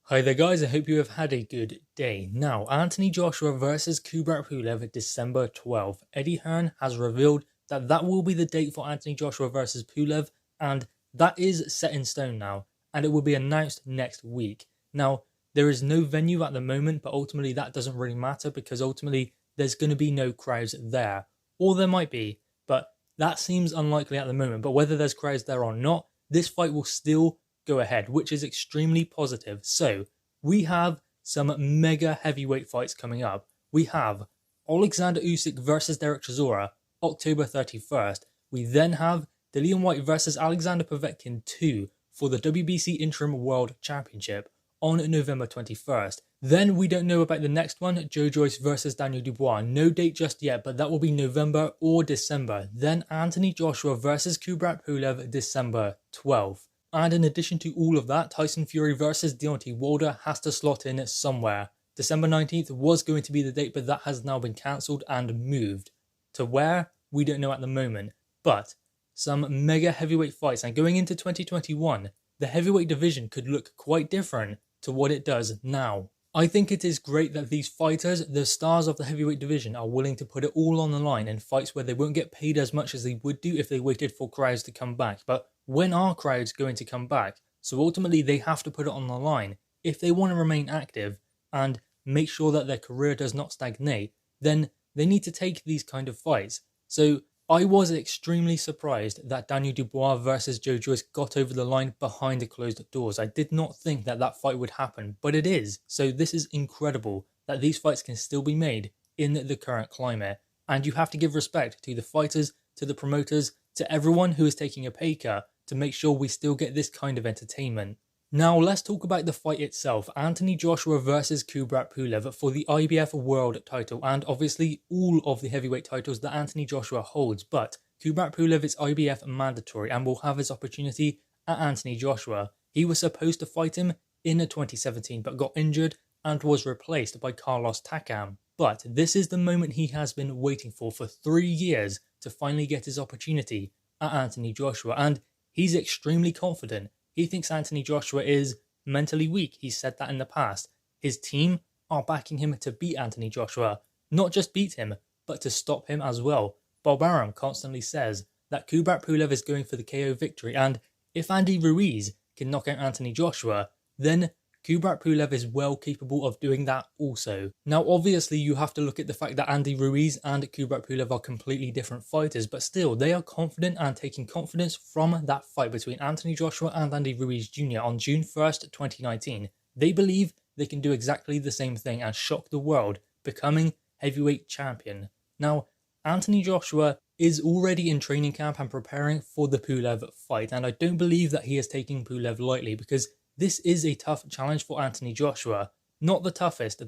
Hi there guys, I hope you have had a good day. Now, Anthony Joshua versus Kubrat Pulev December 12th. Eddie Hearn has revealed that that will be the date for Anthony Joshua versus Pulev, and that is set in stone now, and it will be announced next week. Now, there is no venue at the moment, but ultimately that doesn't really matter because ultimately there's going to be no crowds there. Or there might be, but that seems unlikely at the moment. But whether there's crowds there or not, this fight will still go ahead, which is extremely positive. So we have some mega heavyweight fights coming up. We have Alexander Usyk versus Derek Chisora, October 31st. We then have Dillian Whyte versus Alexander Povetkin 2 for the WBC Interim World Championship on November 21st. Then we don't know about the next one, Joe Joyce versus Daniel Dubois. No date just yet, but that will be November or December. Then Anthony Joshua versus Kubrat Pulev, December 12th. And in addition to all of that, Tyson Fury versus Deontay Wilder has to slot in somewhere. December 19th was going to be the date, but that has now been cancelled and moved. To where? We don't know at the moment. But some mega heavyweight fights, and going into 2021, the heavyweight division could look quite different to what it does now. I think it is great that these fighters, the stars of the heavyweight division, are willing to put it all on the line in fights where they won't get paid as much as they would do if they waited for crowds to come back. But when are crowds going to come back? So ultimately they have to put it on the line. If they want to remain active and make sure that their career does not stagnate, then they need to take these kind of fights. So I was extremely surprised that Daniel Dubois versus Joe Joyce got over the line behind the closed doors. I did not think that that fight would happen, but it is. So this is incredible that these fights can still be made in the current climate. And you have to give respect to the fighters, to the promoters, to everyone who is taking a pay cut to make sure we still get this kind of entertainment. Now let's talk about the fight itself. Anthony Joshua versus Kubrat Pulev for the IBF World title, and obviously all of the heavyweight titles that Anthony Joshua holds, but Kubrat Pulev is IBF mandatory and will have his opportunity at Anthony Joshua. He was supposed to fight him in 2017 but got injured and was replaced by Carlos Takam. But this is the moment he has been waiting for 3 years to finally get his opportunity at Anthony Joshua, and he's extremely confident. He thinks Anthony Joshua is mentally weak. He's said that in the past. His team are backing him to beat Anthony Joshua. Not just beat him, but to stop him as well. Bob Arum constantly says that Kubrat Pulev is going for the KO victory, and if Andy Ruiz can knock out Anthony Joshua, then Kubrat Pulev is well capable of doing that also. Now obviously you have to look at the fact that Andy Ruiz and Kubrat Pulev are completely different fighters, but still they are confident and taking confidence from that fight between Anthony Joshua and Andy Ruiz Jr. on June 1st, 2019. They believe they can do exactly the same thing and shock the world, becoming heavyweight champion. Now Anthony Joshua is already in training camp and preparing for the Pulev fight, and I don't believe that he is taking Pulev lightly because this is a tough challenge for Anthony Joshua. Not the toughest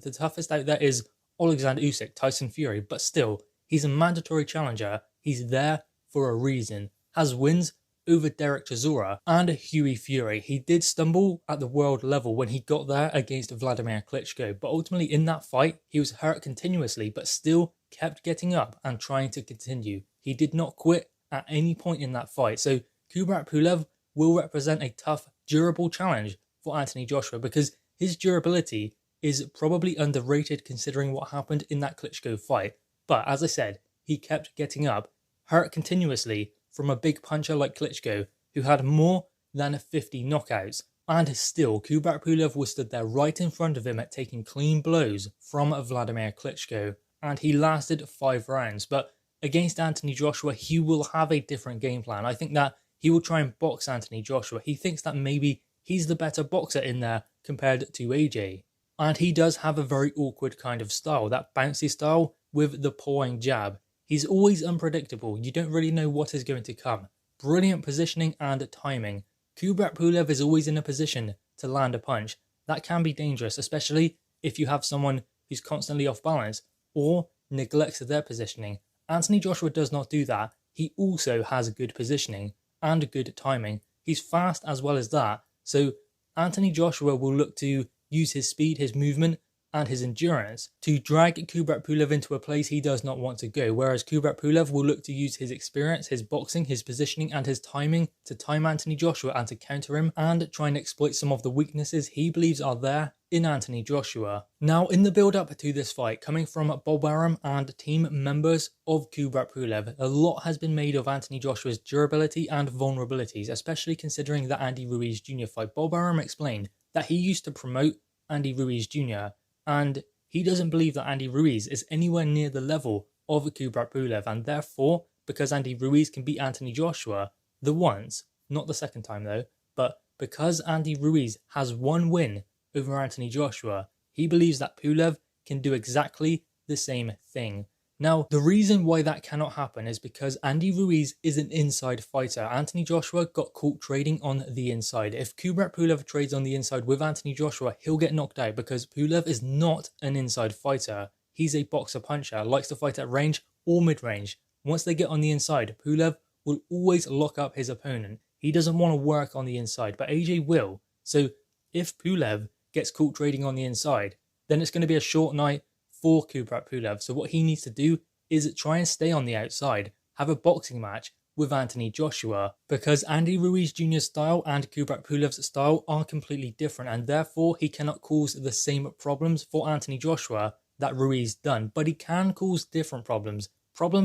out there is Alexander Usyk, Tyson Fury, but still, he's a mandatory challenger. He's there for a reason. Has wins over Derek Chisora and Hughie Fury. He did stumble at the world level when he got there against Vladimir Klitschko, but ultimately in that fight, he was hurt continuously, but still kept getting up and trying to continue. He did not quit at any point in that fight. So Kubrat Pulev will represent a tough, durable challenge for Anthony Joshua because his durability is probably underrated considering what happened in that Klitschko fight. But as I said, he kept getting up, hurt continuously from a big puncher like Klitschko, who had more than 50 knockouts. And still, Kubrat Pulev was stood there right in front of him at taking clean blows from Vladimir Klitschko. And he lasted 5 rounds. But against Anthony Joshua, he will have a different game plan. I think that he will try and box Anthony Joshua. He thinks that maybe he's the better boxer in there compared to AJ. And he does have a very awkward kind of style, that bouncy style with the pawing jab. He's always unpredictable. You don't really know what is going to come. Brilliant positioning and timing. Kubrat Pulev is always in a position to land a punch. That can be dangerous, especially if you have someone who's constantly off balance or neglects their positioning. Anthony Joshua does not do that. He also has good positioning and good timing. He's fast as well as that. So Anthony Joshua will look to use his speed, his movement, and his endurance to drag Kubrat Pulev into a place he does not want to go, whereas Kubrat Pulev will look to use his experience, his boxing, his positioning and his timing to time Anthony Joshua and to counter him and try and exploit some of the weaknesses he believes are there in Anthony Joshua. Now, in the build-up to this fight, coming from Bob Arum and team members of Kubrat Pulev, a lot has been made of Anthony Joshua's durability and vulnerabilities, especially considering the Andy Ruiz Jr. fight. Bob Arum explained that he used to promote Andy Ruiz Jr., and he doesn't believe that Andy Ruiz is anywhere near the level of Kubrat Pulev, and therefore, because Andy Ruiz can beat Anthony Joshua the once, not the second time though, but because Andy Ruiz has one win over Anthony Joshua, he believes that Pulev can do exactly the same thing. Now, the reason why that cannot happen is because Andy Ruiz is an inside fighter. Anthony Joshua got caught trading on the inside. If Kubrat Pulev trades on the inside with Anthony Joshua, he'll get knocked out because Pulev is not an inside fighter. He's a boxer puncher, likes to fight at range or mid-range. Once they get on the inside, Pulev will always lock up his opponent. He doesn't want to work on the inside, but AJ will. So if Pulev gets caught trading on the inside, then it's going to be a short night for Kubrat Pulev. So what he needs to do is try and stay on the outside, have a boxing match with Anthony Joshua, because Andy Ruiz Jr.'s style and Kubrat Pulev's style are completely different, and therefore he cannot cause the same problems for Anthony Joshua that Ruiz done, but he can cause different problems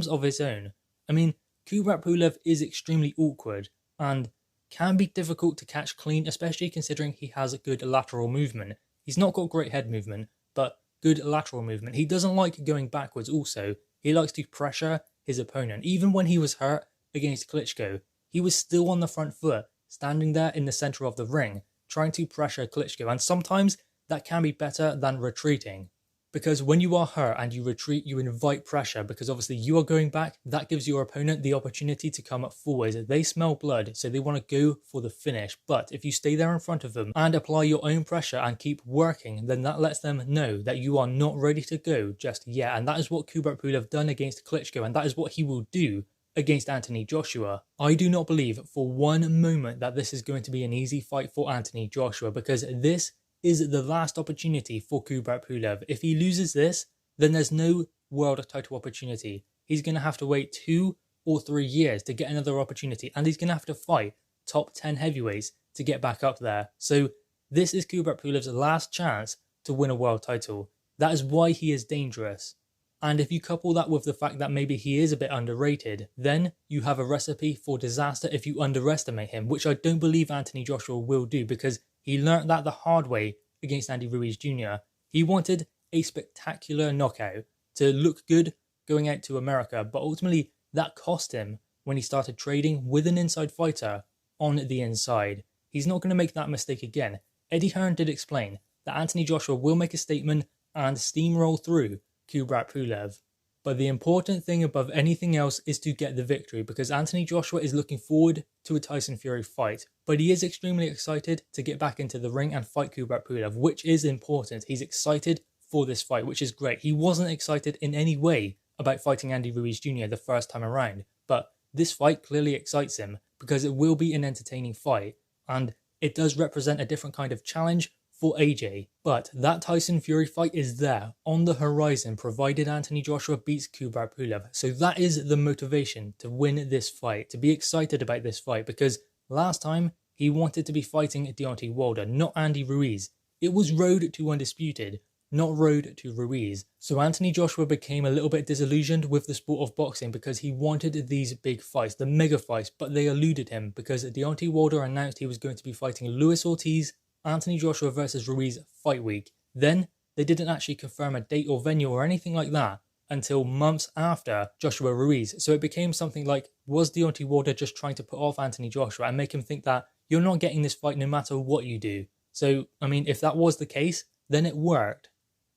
of his own. I mean, Kubrat Pulev is extremely awkward and can be difficult to catch clean, especially considering he has a good lateral movement. He's not got great head movement, but good lateral movement. He doesn't like going backwards also. He likes to pressure his opponent. Even when he was hurt against Klitschko, he was still on the front foot, standing there in the center of the ring, trying to pressure Klitschko. And sometimes that can be better than retreating. Because when you are hurt and you retreat, you invite pressure, because obviously you are going back. That gives your opponent the opportunity to come up forward. They smell blood, so they want to go for the finish. But if you stay there in front of them and apply your own pressure and keep working, then that lets them know that you are not ready to go just yet. And that is what Kubrat Pulev done against Klitschko, and that is what he will do against Anthony Joshua. I do not believe for one moment that this is going to be an easy fight for Anthony Joshua, because this is the last opportunity for Kubrat Pulev. If he loses this, then there's no world title opportunity. He's going to have to wait 2 or 3 years to get another opportunity, and he's going to have to fight top 10 heavyweights to get back up there. So this is Kubrat Pulev's last chance to win a world title. That is why he is dangerous. And if you couple that with the fact that maybe he is a bit underrated, then you have a recipe for disaster if you underestimate him, which I don't believe Anthony Joshua will do, because he learnt that the hard way against Andy Ruiz Jr. He wanted a spectacular knockout to look good going out to America, but ultimately that cost him when he started trading with an inside fighter on the inside. He's not going to make that mistake again. Eddie Hearn did explain that Anthony Joshua will make a statement and steamroll through Kubrat Pulev. But the important thing above anything else is to get the victory, because Anthony Joshua is looking forward to a Tyson Fury fight. But he is extremely excited to get back into the ring and fight Kubrat Pulev, which is important. He's excited for this fight, which is great. He wasn't excited in any way about fighting Andy Ruiz Jr. the first time around, but this fight clearly excites him because it will be an entertaining fight, and it does represent a different kind of challenge for AJ. But that Tyson Fury fight is there on the horizon, provided Anthony Joshua beats Kubrat Pulev. So that is the motivation to win this fight, to be excited about this fight, because last time he wanted to be fighting Deontay Wilder, not Andy Ruiz. It was road to undisputed, not road to Ruiz. So Anthony Joshua became a little bit disillusioned with the sport of boxing because he wanted these big fights, the mega fights, but they eluded him because Deontay Wilder announced he was going to be fighting Luis Ortiz, Anthony Joshua versus Ruiz fight week. Then they didn't actually confirm a date or venue or anything like that until months after Joshua Ruiz. So it became something like, was Deontay Wilder just trying to put off Anthony Joshua and make him think that you're not getting this fight no matter what you do? So, I mean, if that was the case, then it worked.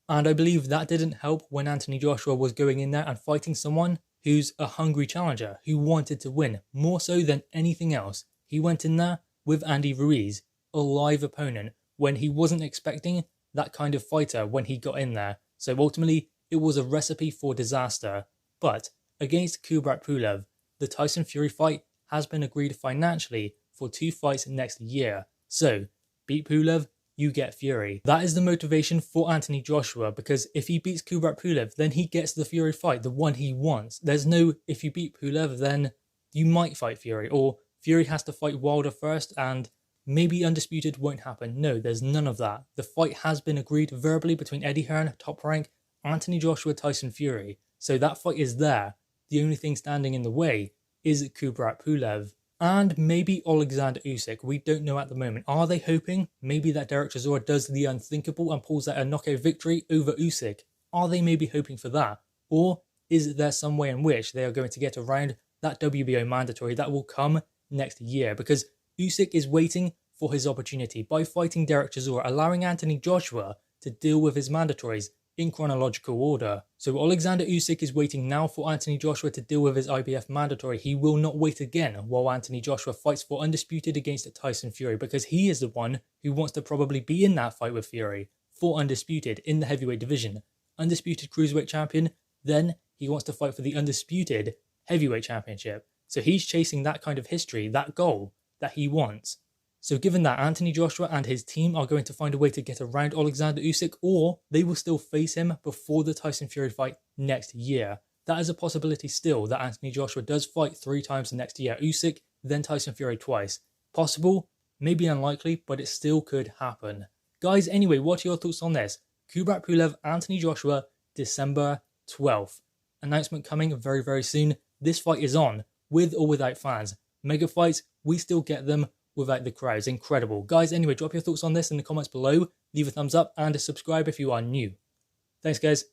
And I believe that didn't help when Anthony Joshua was going in there and fighting someone who's a hungry challenger, who wanted to win, more so than anything else. He went in there with Andy Ruiz, a live opponent, when he wasn't expecting that kind of fighter when he got in there. So ultimately, it was a recipe for disaster. But against Kubrat Pulev, the Tyson Fury fight has been agreed financially for 2 fights next year. So beat Pulev, you get Fury. That is the motivation for Anthony Joshua, because if he beats Kubrat Pulev, then he gets the Fury fight, the one he wants. There's no, if you beat Pulev, then you might fight Fury, or Fury has to fight Wilder first and maybe Undisputed won't happen. No, there's none of that. The fight has been agreed verbally between Eddie Hearn, Top Rank, Anthony Joshua, Tyson Fury. So that fight is there. The only thing standing in the way is Kubrat Pulev. And maybe Alexander Usyk. We don't know at the moment. Are they hoping maybe that Derek Chisora does the unthinkable and pulls out a knockout victory over Usyk? Are they maybe hoping for that? Or is there some way in which they are going to get around that WBO mandatory that will come next year? Because Usyk is waiting for his opportunity by fighting Derek Chisora, allowing Anthony Joshua to deal with his mandatories in chronological order. So Alexander Usyk is waiting now for Anthony Joshua to deal with his IBF mandatory. He will not wait again while Anthony Joshua fights for Undisputed against Tyson Fury, because he is the one who wants to probably be in that fight with Fury for Undisputed in the heavyweight division. Undisputed Cruiserweight Champion, then he wants to fight for the Undisputed Heavyweight Championship. So he's chasing that kind of history, that goal that he wants. So given that, Anthony Joshua and his team are going to find a way to get around Alexander Usyk, or they will still face him before the Tyson Fury fight next year. That is a possibility still, that Anthony Joshua does fight 3 times next year. Usyk, then Tyson Fury twice. Possible, maybe unlikely, but it still could happen. Guys, anyway, what are your thoughts on this? Kubrat Pulev, Anthony Joshua, December 12th. Announcement coming very, very soon. This fight is on, with or without fans. Mega fights, we still get them without the crowds. Incredible. Guys, anyway, drop your thoughts on this in the comments below. Leave a thumbs up and subscribe if you are new. Thanks, guys.